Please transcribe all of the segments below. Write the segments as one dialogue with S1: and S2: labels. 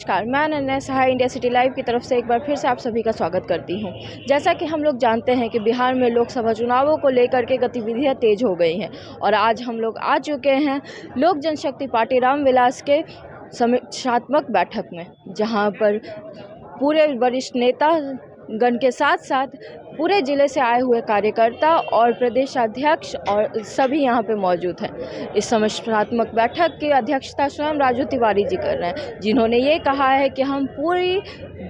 S1: नमस्कार, मैं अनन्या सहाय India city live की तरफ से एक बार फिर से आप सभी का स्वागत करती हूं। जैसा कि हम लोग जानते हैं कि बिहार में लोकसभा चुनावों को लेकर के गतिविधियां तेज हो गई हैं और आज हम लोग आ चुके हैं लोक जनशक्ति पार्टी रामविलास के समीक्षात्मक बैठक में, जहां पर पूरे वरिष्ठ नेता गण के साथ साथ पूरे ज़िले से आए हुए कार्यकर्ता और प्रदेशाध्यक्ष और सभी यहाँ पे मौजूद हैं। इस समीक्षात्मक बैठक की अध्यक्षता स्वयं राजू तिवारी जी कर रहे हैं, जिन्होंने ये कहा है कि हम पूरी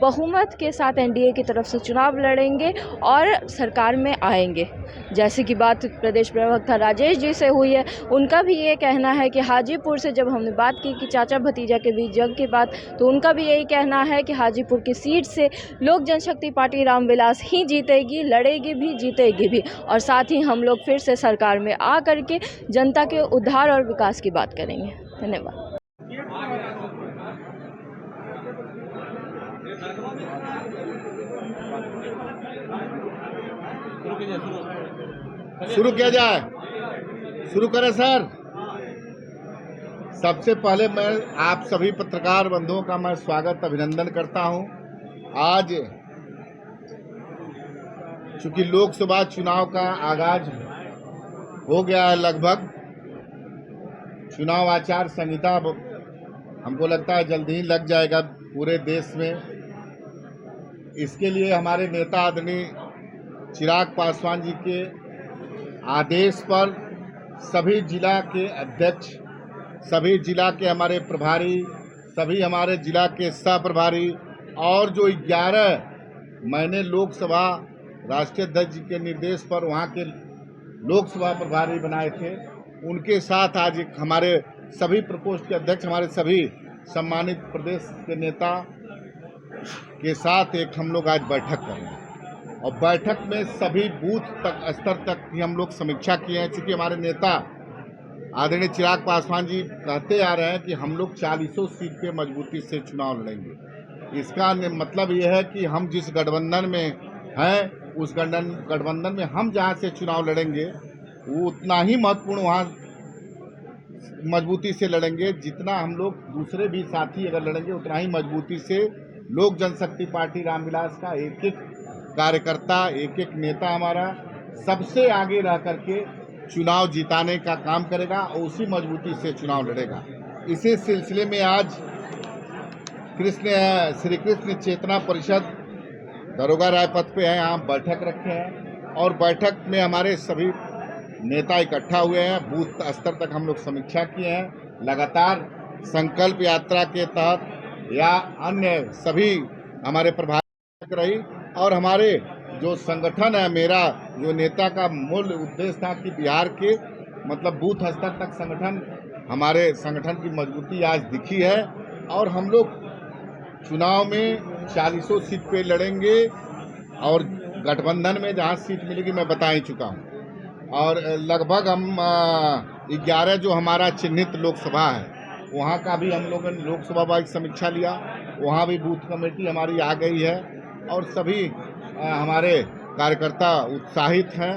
S1: बहुमत के साथ एनडीए की तरफ से चुनाव लड़ेंगे और सरकार में आएंगे। जैसे कि बात प्रदेश प्रवक्ता राजेश जी से हुई है, उनका भी ये कहना है कि हाजीपुर से जब हमने बात की कि चाचा भतीजा के बीच जंग की बात, तो उनका भी यही कहना है कि हाजीपुर की सीट से लोक जनशक्ति पार्टी रामविलास ही जीतेगी, लड़ेगी भी, जीतेगी भी, और साथ ही हम लोग फिर से सरकार में आ करके जनता के उद्धार और विकास की बात करेंगे। धन्यवाद।
S2: शुरू किया जाए। शुरू करें सर। सबसे पहले मैं आप सभी पत्रकार बंधुओं का मैं स्वागत अभिनंदन करता हूं। आज चूंकि लोकसभा चुनाव का आगाज हो गया है, लगभग चुनाव आचार संहिता हमको लगता है जल्द ही लग जाएगा पूरे देश में। इसके लिए हमारे नेता आदरणीय चिराग पासवान जी के आदेश पर सभी जिला के अध्यक्ष, सभी जिला के हमारे प्रभारी, सभी हमारे जिला के सह प्रभारी और जो 11 मैंने लोकसभा राष्ट्रीय अध्यक्ष जी के निर्देश पर वहाँ के लोकसभा प्रभारी बनाए थे, उनके साथ आज एक हमारे सभी प्रकोष्ठ के अध्यक्ष, हमारे सभी सम्मानित प्रदेश के नेता के साथ एक हम लोग आज बैठक कर रहे हैं। और बैठक में सभी बूथ तक स्तर तक की हम लोग समीक्षा किए हैं। चूँकि हमारे नेता आदरणीय चिराग पासवान जी कहते आ रहे हैं कि हम लोग 40 सीट पे मजबूती से चुनाव लड़ेंगे। इसका मतलब ये है कि हम जिस गठबंधन में हैं, उस गठबंधन में हम जहाँ से चुनाव लड़ेंगे वो उतना ही महत्वपूर्ण वहाँ मजबूती से लड़ेंगे जितना हम लोग दूसरे भी साथी अगर लड़ेंगे उतना ही मजबूती से लोक जनशक्ति पार्टी रामविलास का एक एक कार्यकर्ता, एक एक नेता हमारा सबसे आगे रह करके चुनाव जिताने का काम करेगा और उसी मजबूती से चुनाव लड़ेगा। इसी सिलसिले में आज श्री कृष्ण चेतना परिषद दरोगा राय पथ पे है, यहाँ बैठक रखे हैं और बैठक में हमारे सभी नेता इकट्ठा हुए हैं। बूथ स्तर तक हम लोग समीक्षा किए हैं। लगातार संकल्प यात्रा के तहत या अन्य सभी हमारे प्रभारी रही और हमारे जो संगठन है, मेरा जो नेता का मूल उद्देश्य था कि बिहार के मतलब बूथ स्तर तक संगठन, हमारे संगठन की मजबूती आज दिखी है और हम लोग चुनाव में 40 सीट पे लड़ेंगे और गठबंधन में जहां सीट मिलेगी मैं बता ही चुका हूं। और लगभग हम 11 जो हमारा चिन्हित लोकसभा है वहां का भी हम लोगों ने लोकसभा वाइज समीक्षा लिया। वहां भी बूथ कमेटी हमारी आ गई है और सभी हमारे कार्यकर्ता उत्साहित हैं,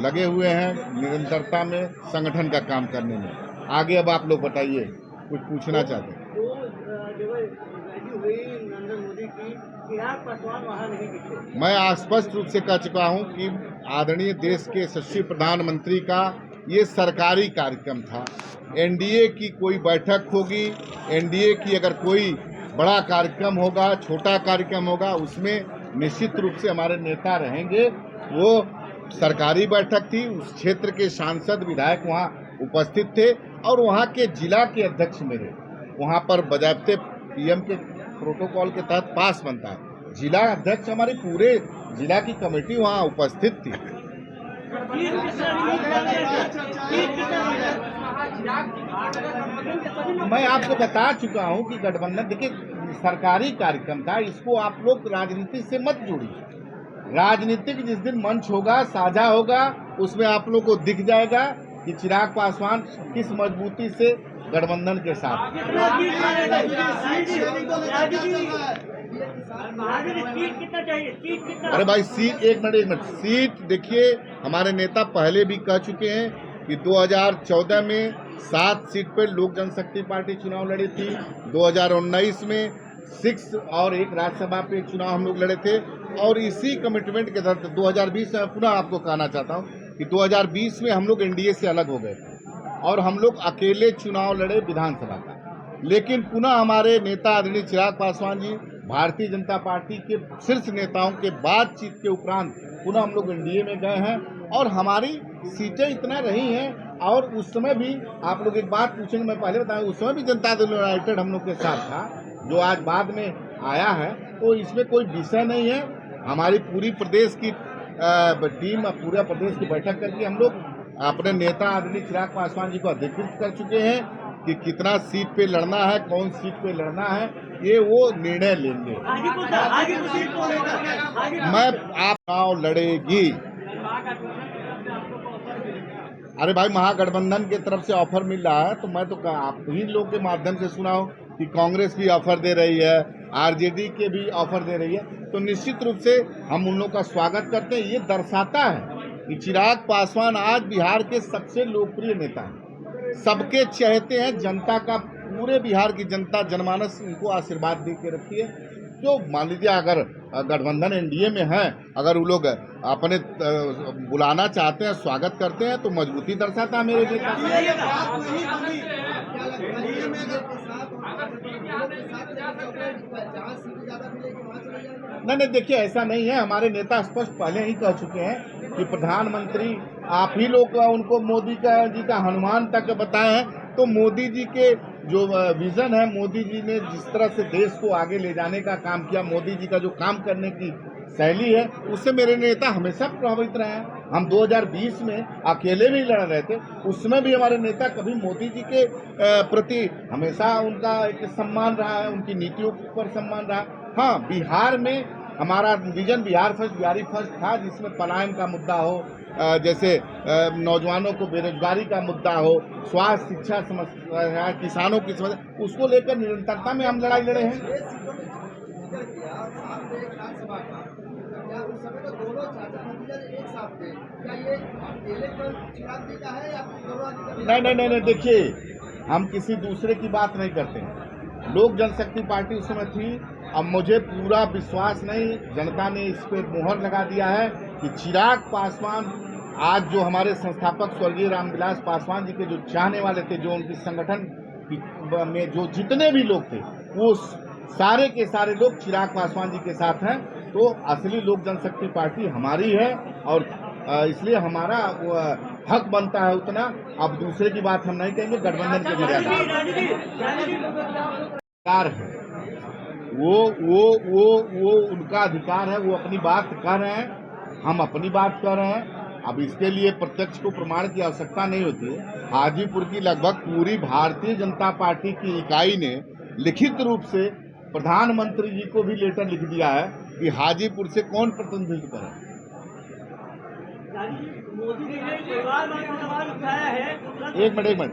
S2: लगे हुए हैं निरंतरता में संगठन का काम करने में। आगे अब आप लोग बताइए, कुछ पूछना चाहते हैं? मैं स्पष्ट रूप से कह चुका हूं कि आदरणीय देश के यशस्वी प्रधानमंत्री का ये सरकारी कार्यक्रम था। एनडीए की कोई बैठक होगी, एनडीए की अगर कोई बड़ा कार्यक्रम होगा, छोटा कार्यक्रम होगा, उसमें निश्चित रूप से हमारे नेता रहेंगे। वो सरकारी बैठक थी, उस क्षेत्र के सांसद विधायक वहाँ उपस्थित थे और वहाँ के जिला के अध्यक्ष मेरे वहाँ पर बजाबते पीएम के प्रोटोकॉल के तहत पास बनता है। जिला अध्यक्ष हमारे पूरे जिला की कमेटी वहाँ उपस्थित थी। मैं आपको बता चुका हूं कि गठबंधन, देखिए सरकारी कार्यक्रम था, इसको आप लोग राजनीति से मत जोड़िए। राजनीतिक जिस दिन मंच होगा, साझा होगा, उसमें आप लोग को दिख जाएगा कि चिराग पासवान किस मजबूती से गठबंधन के साथ। अरे भाई सीट, एक मिनट, सीट देखिए, हमारे नेता पहले भी कह चुके हैं कि 2014 में 7 सीट पर लोक जनशक्ति पार्टी चुनाव लड़ी थी, 2019 में 6 और एक राज्यसभा पे चुनाव हम लोग लड़े थे। और इसी कमिटमेंट के तहत 2020 में पुनः आपको कहना चाहता हूँ कि 2020 में हम लोग एनडीए से अलग हो गए थे और हम लोग अकेले चुनाव लड़े विधानसभा का। लेकिन पुनः हमारे नेता आदरणीय चिराग पासवान जी भारतीय जनता पार्टी के शीर्ष नेताओं के बातचीत के उपरांत पुनः हम लोग एनडीए में गए हैं और हमारी सीटें इतना रही हैं। और उस समय भी आप लोग एक बात पूछेंगे, मैं पहले बताऊं, उस समय भी जनता दल यूनाइटेड हम लोग के साथ था, जो आज बाद में आया है। तो इसमें कोई विषय नहीं है। हमारी पूरी प्रदेश की टीम, पूरा प्रदेश की बैठक करके हम लोग अपने नेता आदरणीय चिराग पासवान जी को अधिकृत कर चुके हैं कि कितना सीट पे लड़ना है, कौन सीट पे लड़ना है, ये वो निर्णय लेंगे। मैं आप चुनाव लड़ेगी। अरे भाई, महागठबंधन के तरफ से ऑफर मिल रहा है, तो मैं तो आप ही लोग के माध्यम से सुना हो कि कांग्रेस भी ऑफर दे रही है, आरजेडी के भी ऑफर दे रही है। तो निश्चित रूप से हम उन लोगों का स्वागत करते हैं। ये दर्शाता है कि चिराग पासवान आज बिहार के सबसे लोकप्रिय नेता हैं, सबके चहेते हैं। जनता का, पूरे बिहार की जनता, जनमानस उनको आशीर्वाद दे के रखी है। जो मान लीजिए अगर गठबंधन एनडीए में है, अगर वो लोग अपने बुलाना चाहते हैं, स्वागत करते हैं, तो मजबूती दर्शाता है मेरे नेता। नहीं, देखिए ऐसा नहीं है। हमारे नेता स्पष्ट पहले ही कह चुके हैं कि प्रधानमंत्री आप ही लोग उनको मोदी जी का हनुमान तक बताए हैं। तो मोदी जी के जो विजन है, मोदी जी ने जिस तरह से देश को आगे ले जाने का काम किया, मोदी जी का जो काम करने की शैली है, उससे मेरे नेता हमेशा प्रभावित रहे हैं। हम 2020 में अकेले भी लड़ रहे थे, उसमें भी हमारे नेता कभी मोदी जी के प्रति हमेशा उनका एक सम्मान रहा है, उनकी नीतियों पर सम्मान रहा है। हाँ, बिहार में हमारा vision Bihar first, Bihari first था, जिसमें पलायन का मुद्दा हो, जैसे नौजवानों को बेरोजगारी का मुद्दा हो, स्वास्थ्य, शिक्षा समस्या, किसानों की समस्या, उसको लेकर निरंतरता में हम लड़ाई लड़े हैं। नहीं, देखिए, हम किसी दूसरे की बात नहीं करते हैं। लोक जनशक्ति पार्टी उस समय थी। अब मुझे पूरा विश्वास नहीं, जनता ने इस पे मोहर लगा दिया है कि चिराग पासवान, आज जो हमारे संस्थापक स्वर्गीय रामविलास पासवान जी के जो चाहने वाले थे, जो उनकी संगठन में जो जितने भी लोग थे, वो सारे के सारे लोग चिराग पासवान जी के साथ हैं। तो असली लोक जनशक्ति पार्टी हमारी है और इसलिए हमारा हक बनता है उतना। अब दूसरे की बात हम नहीं कहेंगे। गठबंधन के मर्यादा है, वो उनका अधिकार है, वो अपनी बात कर रहे हैं, हम अपनी बात कर रहे हैं। अब इसके लिए प्रत्यक्ष को प्रमाण की आवश्यकता नहीं होती है। हाजीपुर की लगभग पूरी भारतीय जनता पार्टी की इकाई ने लिखित रूप से प्रधानमंत्री जी को भी लेटर लिख दिया है कि हाजीपुर से कौन प्रतिनिधित्व करे।
S3: मोदी जी ने परिवारवाद का सवाल उठाया है।
S2: एक मिनट,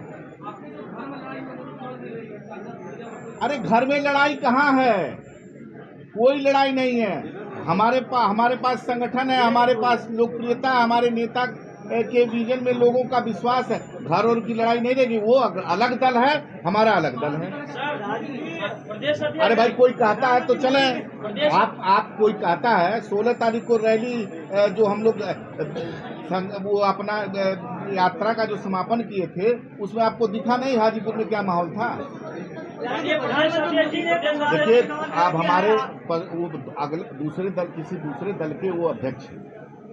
S2: अरे घर में लड़ाई कहाँ है? कोई लड़ाई नहीं है। हमारे पास संगठन है, हमारे पास लोकप्रियता है, हमारे नेता के विजन में लोगों का विश्वास है। घर और की लड़ाई नहीं रहेगी। वो अलग दल है, हमारा अलग दल है। अरे भाई, कोई कहता है तो चले। आप कोई कहता है 16 तारीख को रैली जो हम लोग वो अपना यात्रा का जो समापन किए थे, उसमें आपको दिखा नहीं हाजीपुर में क्या माहौल था? देखिए, आप हमारे अगले दूसरे दल, किसी दूसरे दल के वो अध्यक्ष हैं,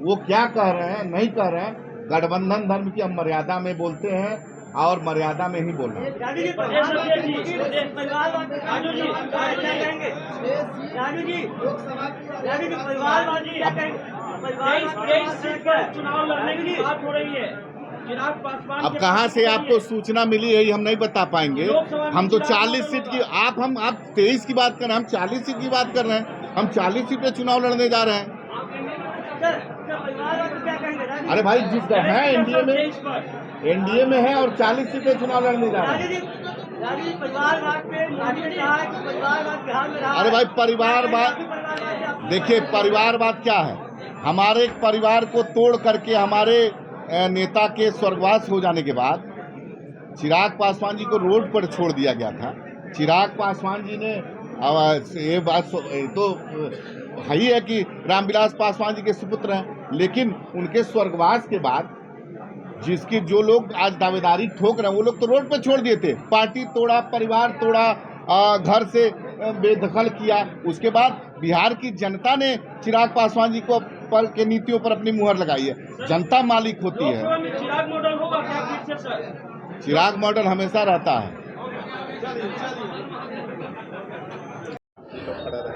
S2: वो क्या कह रहे हैं, नहीं कह रहे हैं। गठबंधन धर्म की हम मर्यादा में बोलते हैं और मर्यादा में ही बोल रहे हैं।
S3: चुनाव लड़ने की बात हो रही है।
S2: अब कहाँ से आपको सूचना मिली है, हम नहीं बता पाएंगे। हम तो 40 सीट की, आप 23 की बात कर रहे हैं, हम 40 सीट की बात कर रहे हैं। हम 40 सीट पे चुनाव लड़ने जा रहे हैं। अरे भाई, जिस है एनडीए में है और 40 सीटें चुनाव लड़ने जा रहे हैं। अरे भाई, परिवारवाद, देखिए परिवारवाद क्या है? हमारे परिवार को तोड़ करके हमारे नेता के स्वर्गवास हो जाने के बाद चिराग पासवान जी को रोड पर छोड़ दिया गया था। चिराग पासवान जी ने अब ये बात तो है ही है कि रामविलास पासवान जी के सुपुत्र हैं, लेकिन उनके स्वर्गवास के बाद जिसकी जो लोग आज दावेदारी ठोक रहे हैं वो लोग तो रोड पे छोड़ दिए थे, पार्टी तोड़ा, परिवार तोड़ा, घर से बेदखल किया। उसके बाद बिहार की जनता ने चिराग पासवान जी को पर के नीतियों पर अपनी मुहर लगाई है। जनता मालिक होती है।
S3: लोकसभा में चिराग मॉडल होगा क्या फिर से सर?
S2: चिराग मॉडल हमेशा रहता है।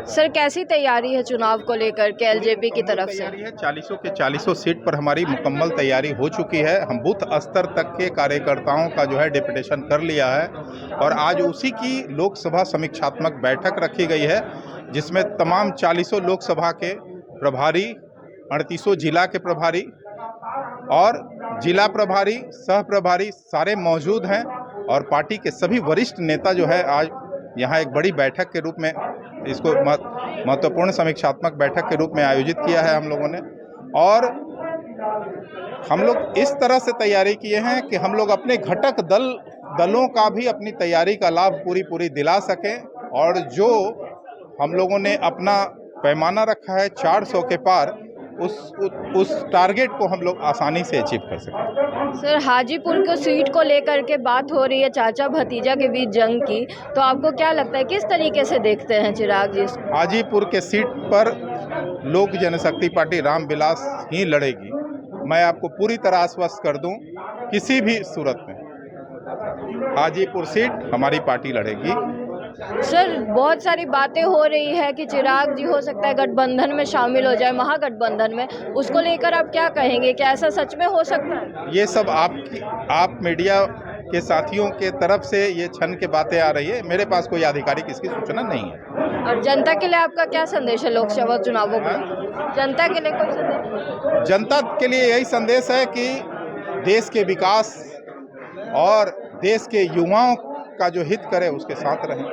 S1: सर कैसी तैयारी है चुनाव को लेकर के एलजेपी की तरफ से?
S4: तैयारी है, 40 के 40 सीट पर हमारी मुकम्मल तैयारी हो चुकी है। हम बूथ स्तर तक के कार्यकर्ताओं का जो है डिप्यूटेशन कर लिया है और आज उसी की लोकसभा समीक्षात्मक बैठक रखी गई है, जिसमें तमाम 40 लोकसभा के प्रभारी, 38 जिला के प्रभारी और जिला प्रभारी, सह प्रभारी सारे मौजूद हैं और पार्टी के सभी वरिष्ठ नेता जो है आज यहाँ एक बड़ी बैठक के रूप में इसको महत्वपूर्ण समीक्षात्मक बैठक के रूप में आयोजित किया है हम लोगों ने। और हम लोग इस तरह से तैयारी किए हैं कि हम लोग अपने घटक दलों का भी अपनी तैयारी का लाभ पूरी दिला सकें और जो हम लोगों ने अपना पैमाना रखा है 400 के पार, उस टारगेट को हम लोग आसानी से अचीव कर सकें।
S1: सर हाजीपुर को सीट को लेकर के बात हो रही है, चाचा भतीजा के बीच जंग की, तो आपको क्या लगता है किस तरीके से देखते हैं चिराग जी इसको?
S4: हाजीपुर के सीट पर लोक जनशक्ति पार्टी रामविलास ही लड़ेगी। मैं आपको पूरी तरह आश्वस्त कर दूं, किसी भी सूरत में हाजीपुर सीट हमारी पार्टी लड़ेगी।
S1: सर बहुत सारी बातें हो रही है कि चिराग जी हो सकता है गठबंधन में शामिल हो जाए, महागठबंधन में, उसको लेकर आप क्या कहेंगे? क्या ऐसा सच में हो सकता है?
S4: ये सब आप मीडिया के साथियों के तरफ से ये छन के बातें आ रही है, मेरे पास कोई आधिकारिक इसकी सूचना नहीं है।
S1: और जनता के लिए आपका क्या संदेश है लोकसभा चुनावों पर? जनता के लिए कोई संदेश?
S4: जनता के लिए यही संदेश है कि देश के विकास और देश के युवाओं का जो हित करे उसके साथ रहें।